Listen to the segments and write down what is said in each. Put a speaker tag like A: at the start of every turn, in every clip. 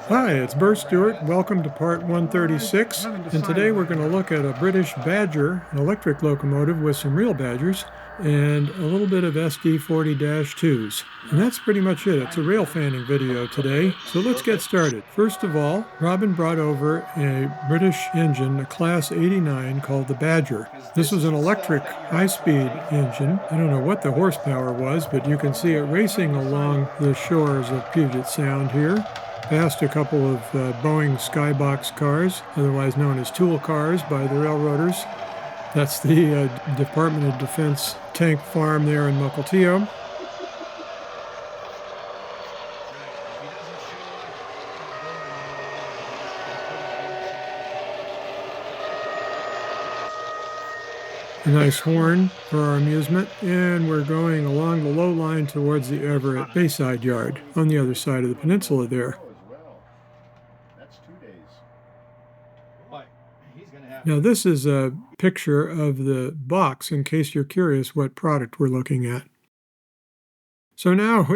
A: Hi, it's Burr Stewart. Welcome to part 136. And today we're going to look at a British Badger, an electric locomotive with some real Badgers, and a little bit of SD40-2's. And that's pretty much it. It's a rail fanning video today. So let's get started. First of all, Robin brought over a British engine, a Class 89 called the Badger. This was an electric high-speed engine. I don't know what the horsepower was, but you can see it racing along the shores of Puget Sound here. Past a couple of Boeing Skybox cars, otherwise known as tool cars by the railroaders. That's the Department of Defense tank farm there in Mukilteo. A nice horn for our amusement, and we're going along the low line towards the Everett Bayside yard on the other side of the peninsula there. Now this is a picture of the box in case you're curious what product we're looking at. So now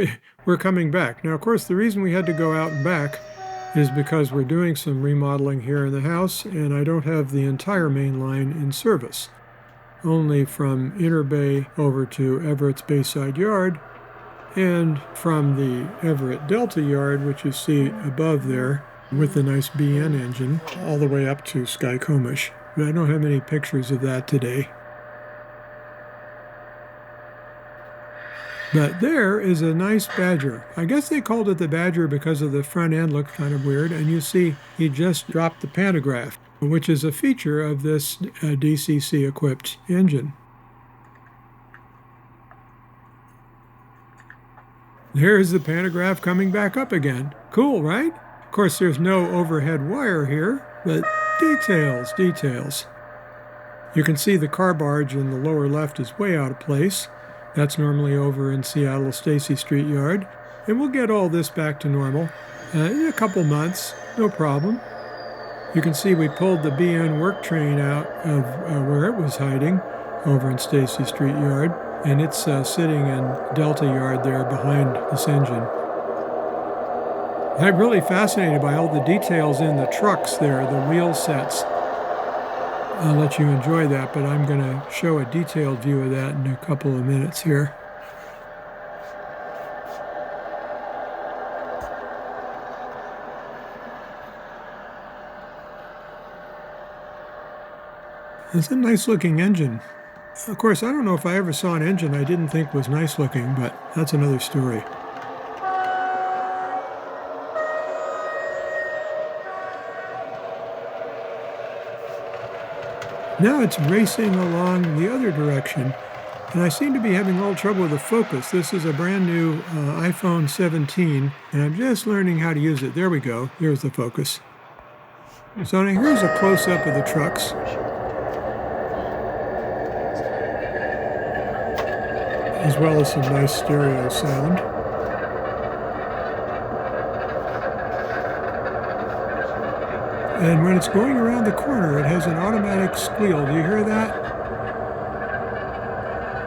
A: we're coming back. Now of course the reason we had to go out and back is because we're doing some remodeling here in the house and I don't have the entire main line in service. Only from Interbay over to Everett's Bayside Yard and from the Everett Delta Yard, which you see above there, with the nice BN engine all the way up to Skycomish. But I don't have any pictures of that today. But there is a nice Badger. I guess they called it the Badger because of the front end looked kind of weird. And you see he just dropped the pantograph, which is a feature of this DCC equipped engine. There's the pantograph coming back up again. Cool, right? Of course, there's no overhead wire here, but details. You can see the car barge in the lower left is way out of place. That's normally over in Seattle Stacy Street Yard. And we'll get all this back to normal in a couple months, no problem. You can see we pulled the BN work train out of where it was hiding over in Stacy Street Yard, and it's sitting in Delta Yard there behind this engine. I'm really fascinated by all the details in the trucks there, the wheel sets. I'll let you enjoy that, but I'm going to show a detailed view of that in a couple of minutes here. It's a nice looking engine. Of course, I don't know if I ever saw an engine I didn't think was nice looking, but that's another story. Now it's racing along the other direction, and I seem to be having a little trouble with the focus. This is a brand new iPhone 17, and I'm just learning how to use it. There we go. Here's the focus. So now here's a close-up of the trucks. As well as some nice stereo sound. And when it's going around the corner, it has an automatic squeal. Do you hear that?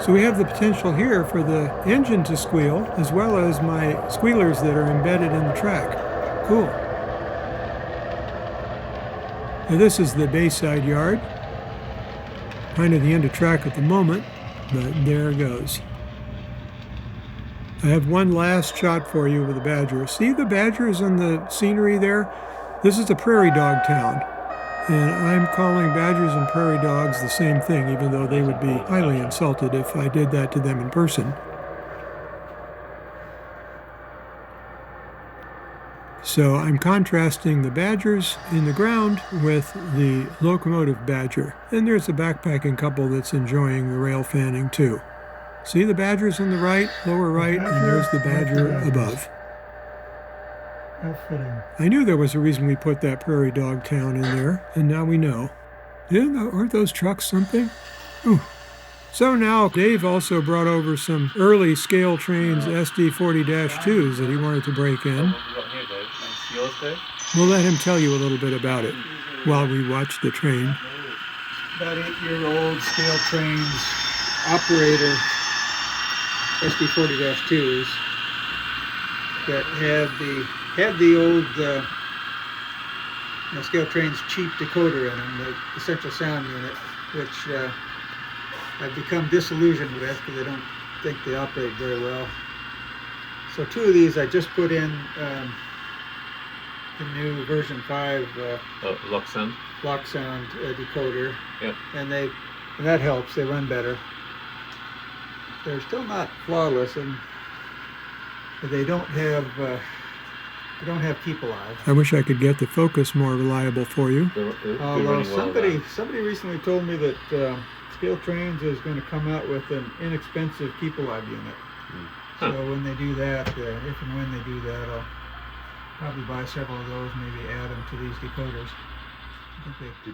A: So we have the potential here for the engine to squeal, as well as my squealers that are embedded in the track. Cool. Now this is the Bayside Yard. Kind of the end of track at the moment, but there it goes. I have one last shot for you with the Badger. See the Badgers in the scenery there? This is a prairie dog town, and I'm calling Badgers and prairie dogs the same thing, even though they would be highly insulted if I did that to them in person. So I'm contrasting the Badgers in the ground with the locomotive Badger. And there's a backpacking couple that's enjoying the rail fanning too. See the Badgers on the right, lower right, and there's the Badger above. I knew there was a reason we put that prairie dog town in there, and now we know. Aren't those trucks something? Ooh. So now Dave also brought over some early ScaleTrains SD40-2s that he wanted to break in. We'll let him tell you a little bit about it while we watch the train.
B: About 8-year-old ScaleTrains operator SD40-2s that had the old ScaleTrains cheap decoder in them, the central sound unit, which I've become disillusioned with because I don't think they operate very well. So 2 of these I just put in the new version 5
C: lock sound
B: decoder.
C: Yep.
B: And that helps. They run better. They're still not flawless, and they don't have keep alive.
A: I wish I could get the focus more reliable for you.
B: Although somebody recently told me that ScaleTrains is going to come out with an inexpensive keep alive unit. So when they do that, if and when they do that, I'll probably buy several of those, maybe add them to these decoders.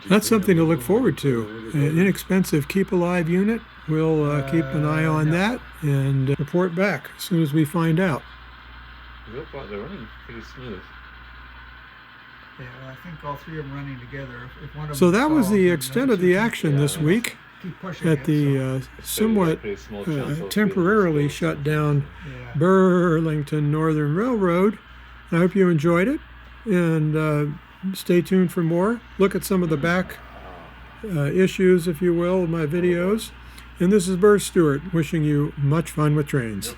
A: That's something to look forward to. An inexpensive keep alive unit. We'll keep an eye on that and report back as soon as we find out.
C: They look like they're running pretty smooth.
B: Yeah, well, I think all 3 of them running together. If one of
A: So
B: them
A: that was
B: falls,
A: the
B: then
A: extent
B: the
A: of the
B: other two
A: action this week
B: keep pushing
A: at
B: it,
A: the somewhat temporarily shut down
B: yeah.
A: Burlington Northern Railroad. I hope you enjoyed it, and stay tuned for more. Look at some of the back issues, if you will, of my videos. And this is Burr Stewart wishing you much fun with trains.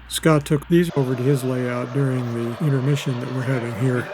A: Scott took these over to his layout during the intermission that we're having here.